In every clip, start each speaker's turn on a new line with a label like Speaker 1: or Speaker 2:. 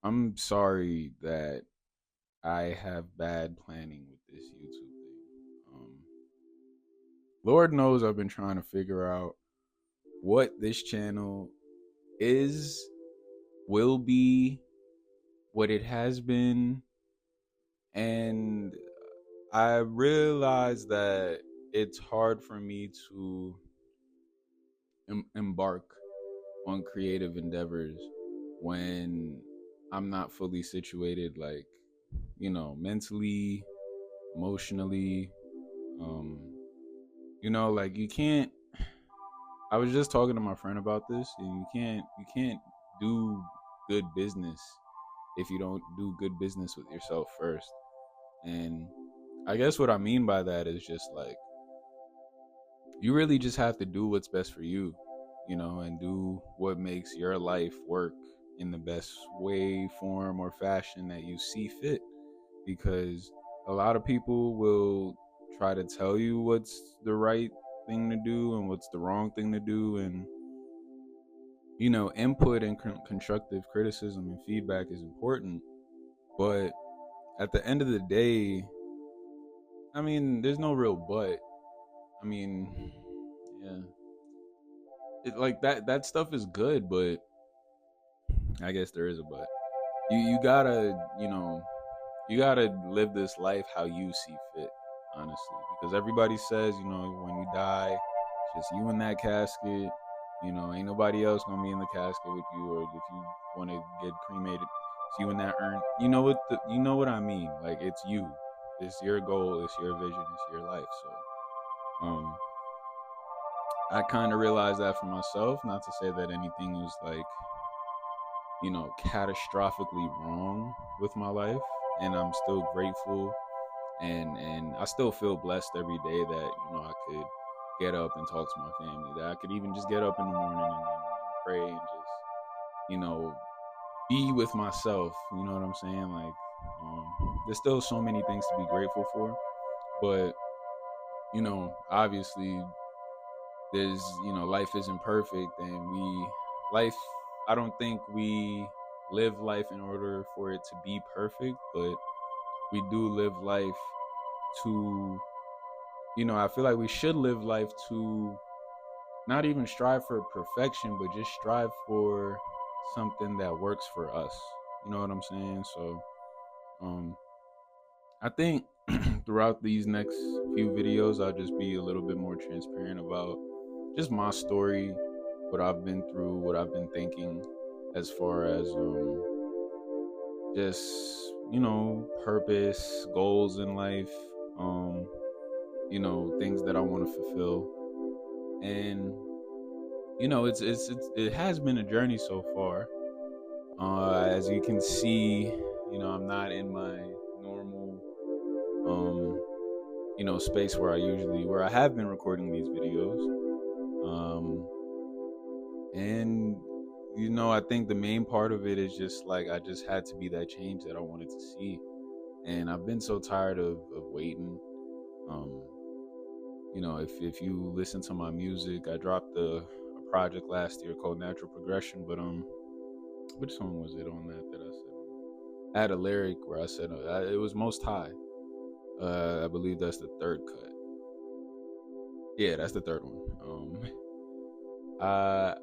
Speaker 1: I'm sorry that I have bad planning with this YouTube thing. Lord knows I've been trying to figure out what this channel is, will be, what it has been, and I realize that it's hard for me to embark on creative endeavors when I'm not fully situated, like, mentally, emotionally. Um, like you can't. I was just talking to my friend about this, and you can't do good business if you don't do good business with yourself first. And I guess what I mean by that is just like you really just have to do what's best for you, and do what makes your life work in the best way, form, or fashion that you see fit. Because a lot of people will try to tell you what's the right thing to do and what's the wrong thing to do. And, input and constructive criticism and feedback is important. But at the end of the day, I mean, there's no real but. I mean, yeah, like that stuff is good, but I guess there is a but. You gotta you gotta live this life how you see fit, honestly, because everybody says when you die, it's just you in that casket. Ain't nobody else gonna be in the casket with you, or if you want to get cremated, it's you in that urn. You know what I mean? Like it's you. It's your goal. It's your vision. It's your life. So, I kind of realized that for myself. Not to say that anything was like catastrophically wrong with my life, and I'm still grateful, and I still feel blessed every day that I could get up and talk to my family, that I could even just get up in the morning and pray and just you know be with myself. You know what I'm saying? Like, there's still so many things to be grateful for, but obviously there's life isn't perfect, and life I don't think we live life in order for it to be perfect, but we do live life to I feel like we should live life to not even strive for perfection, but just strive for something that works for us. You know what I'm saying? So um I think throughout these next few videos I'll just be a little bit more transparent about just my story, what I've been through, what I've been thinking, as far as just purpose, goals in life, um, things that I want to fulfill. And it has been a journey so far. As you can see, I'm not in my normal space where I have been recording these videos. Um, and I think the main part of it is just like I just had to be that change that I wanted to see, and I've been so tired of waiting. um if you listen to my music, I dropped a project last year called Natural Progression, but which song was it on that I said, I had a lyric where I said, it was Most High. I believe that's the third cut. Yeah, that's the third one. uh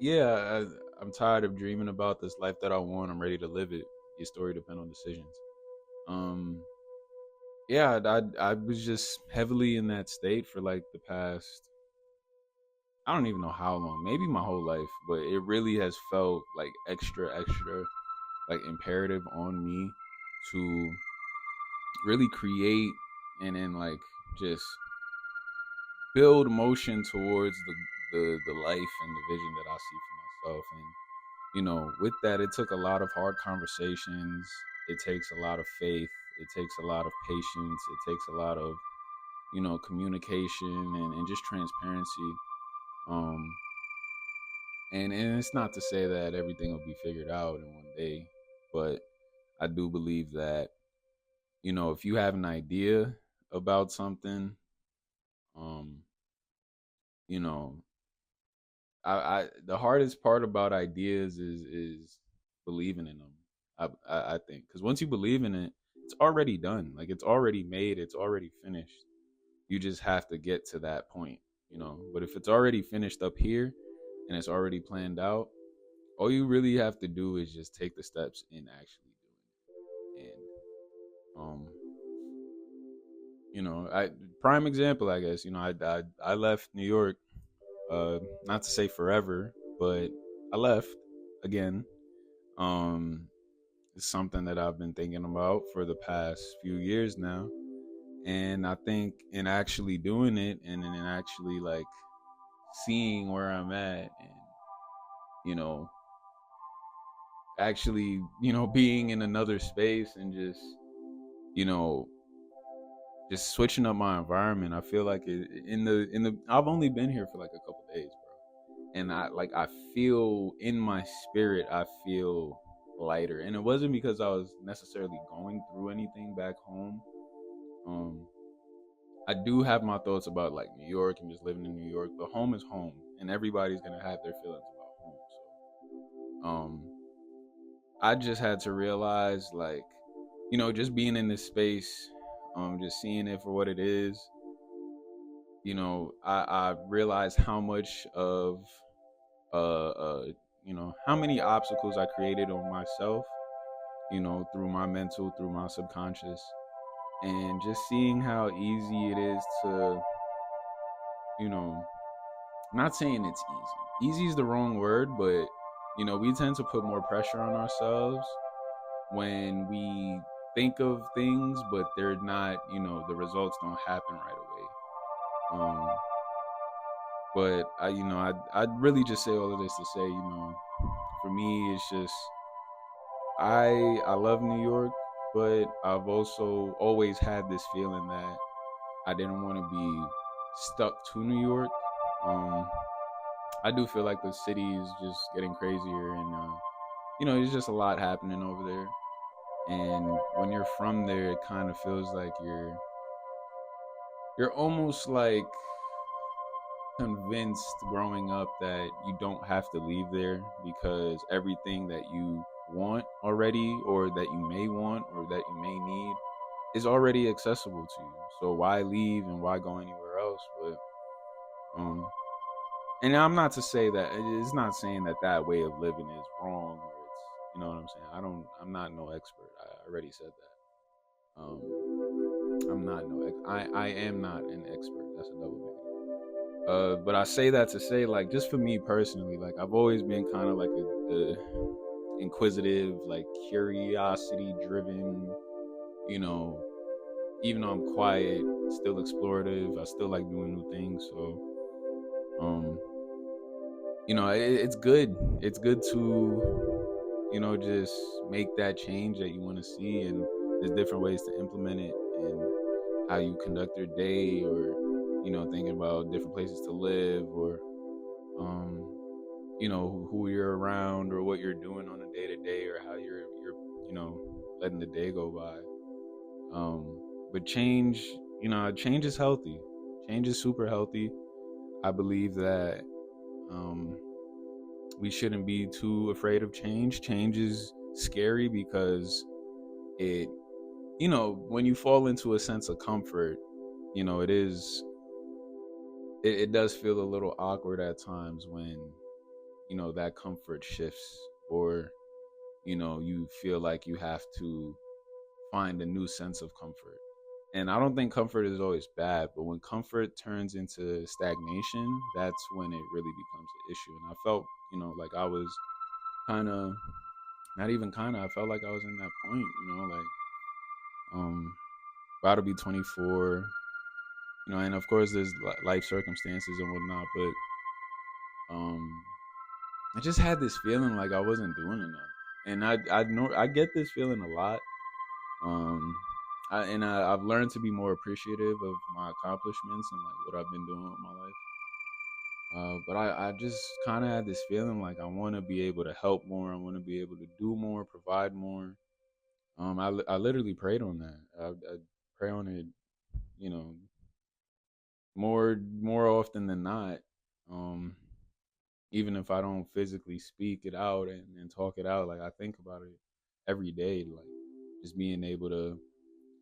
Speaker 1: yeah, I'm tired of dreaming about this life that I want. I'm ready to live it. Your story depends on decisions. Um, yeah, I was just heavily in that state for like the past. I don't even know how long. Maybe my whole life, but it really has felt like extra, like imperative on me to really create and then like just build motion towards the life and the vision that I see for myself. And with that, it took a lot of hard conversations. It takes a lot of faith. It takes a lot of patience. It takes a lot of, communication and just transparency. Um, and it's not to say that everything will be figured out in one day, but I do believe that, if you have an idea about something, um, you know, I the hardest part about ideas is believing in them. I think, because once you believe in it, it's already done. Like it's already made. It's already finished. You just have to get to that point, you know. But if it's already finished up here and it's already planned out, all you really have to do is just take the steps in actually doing it. And I prime example, I guess. I left New York, not to say forever, but I left again. Um, it's something that I've been thinking about for the past few years now, and I think in actually doing it and in actually like seeing where I'm at, and you know, actually, being in another space and you know, just switching up my environment. I feel like in the I've only been here for like a couple days, bro, and I feel in my spirit, I feel lighter, and it wasn't because I was necessarily going through anything back home. Um, I do have my thoughts about like New York and just living in New York, but home is home, and everybody's gonna have their feelings about home. So, I just had to realize, like, just being in this space, just seeing it for what it is. I realized how much of how many obstacles I created on myself, through my mental, through my subconscious, and just seeing how easy it is to, you know, not saying it's easy. Easy is the wrong word, but we tend to put more pressure on ourselves when we think of things, but they're not, the results don't happen right away. But I'd really just say all of this to say, for me, it's just I love New York, but I've also always had this feeling that I didn't want to be stuck to New York. Um, I do feel like the city is just getting crazier, and there's just a lot happening over there. And when you're from there, it kind of feels like you're almost like convinced growing up that you don't have to leave there because everything that you want already, or that you may want, or that you may need, is already accessible to you. So why leave and why go anywhere else? But um and I'm not to say that it's not saying that that way of living is wrong, or it's, what I'm saying. I'm not no expert. I already said that. I'm not no I am not an expert. That's a double negative. But I say that to say, like, just for me personally, like, I've always been kind of like a inquisitive, like, curiosity driven, you know, even though I'm quiet, still explorative. I still like doing new things. So, um, it's good. It's good to, just make that change that you want to see. And there's different ways to implement it, and how you conduct your day, or, thinking about different places to live, or, um, who you're around, or what you're doing on a day to day, or how you're, letting the day go by. But change is healthy. Change is super healthy. I believe that um, we shouldn't be too afraid of change. Change is scary because it, when you fall into a sense of comfort, it is, it does feel a little awkward at times when, that comfort shifts, or, you feel like you have to find a new sense of comfort. And I don't think comfort is always bad, but when comfort turns into stagnation, that's when it really becomes an issue. And I felt, like I was kind of, not even kind of, I felt like I was in that point, like, um, about to be 24, and of course there's life circumstances and whatnot, but I just had this feeling like I wasn't doing enough. And I know I get this feeling a lot. Um, I've learned to be more appreciative of my accomplishments and like what I've been doing with my life. But I just kind of had this feeling like I want to be able to help more. I want to be able to do more, provide more. I literally prayed on that. I pray on it, you know, more often than not. Um, Even if I don't physically speak it out and talk it out, like I think about it. every day, like just being able to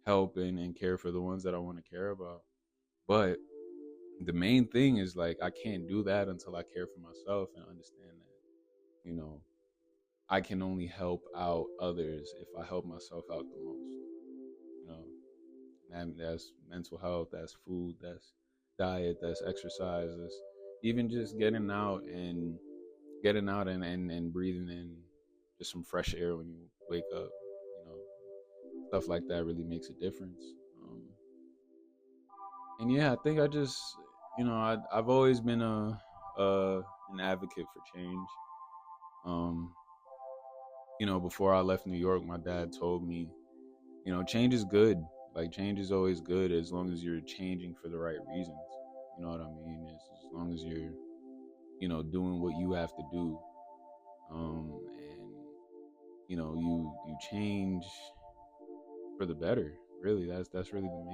Speaker 1: help and care for the ones that I want to care about. But the main thing is like I can't do that until I care for myself and understand that, I can only help out others if I help myself out the most. You know, and that's mental health, that's food, that's diet, that's exercise, that's even just getting out and breathing in just some fresh air when you wake up. You know, stuff like that really makes a difference. And yeah, I think I just, I've always been an advocate for change. Um, before I left New York, my dad told me, change is good. Like change is always good as long as you're changing for the right reasons. You know what I mean? It's as long as you're, doing what you have to do. And you change for the better. Really, that's really the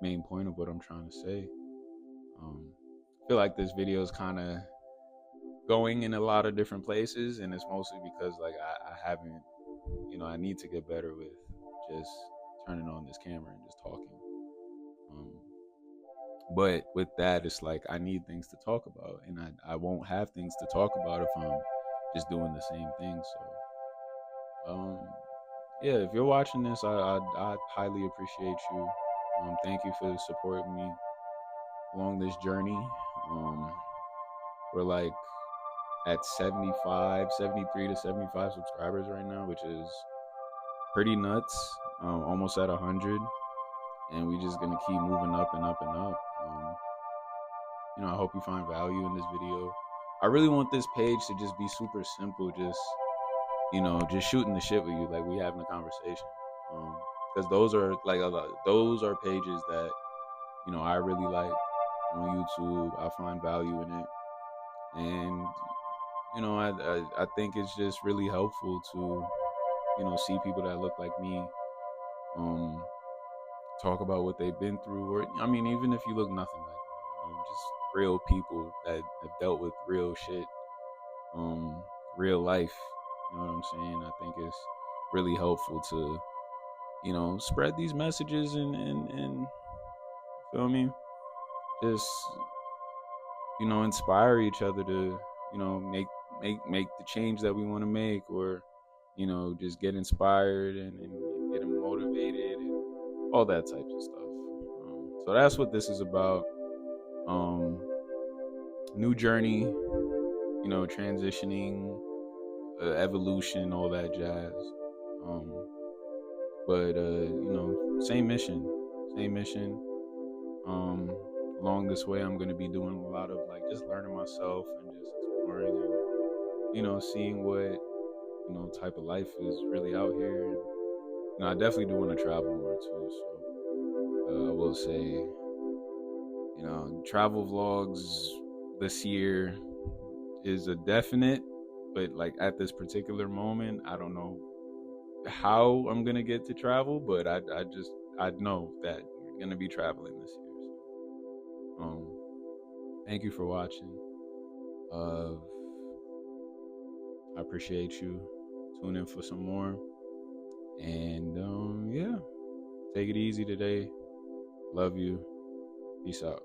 Speaker 1: main point of what I'm trying to say. I feel like this video is kind of going in a lot of different places, and it's mostly because like I haven't, I need to get better with just turning on this camera and just talking. Um, but with that, it's like I need things to talk about, and I won't have things to talk about if I'm just doing the same thing. So, yeah, if you're watching this, I highly appreciate you. Thank you for supporting me along this journey. We're like at 73 to 75 subscribers right now, which is pretty nuts. Almost at 100, and we just gonna keep moving up and up and up. I hope you find value in this video. I really want this page to just be super simple, just shooting the shit with you, like we having a conversation. Because those are like those are pages that I really like on YouTube. I find value in it, and I think it's just really helpful to see people that look like me talk about what they've been through, or I mean, even if you look nothing like me, just real people that have dealt with real shit, real life. You know what I'm saying? I think it's really helpful to spread these messages and feel me, just inspire each other to make the change that we want to make, or just get inspired and get motivated and all that types of stuff. So that's what this is about. New journey, transitioning, evolution, all that jazz. But same mission. Along this way, I'm gonna be doing a lot of like just learning myself and just exploring and seeing what type of life is really out here. And I definitely do want to travel more too. So I will say, travel vlogs this year is a definite, but like at this particular moment, I don't know how I'm gonna get to travel, but I know that we're gonna be traveling this year. So, thank you for watching. I appreciate you. Tune in for some more, and yeah, take it easy today. Love you. Peace out.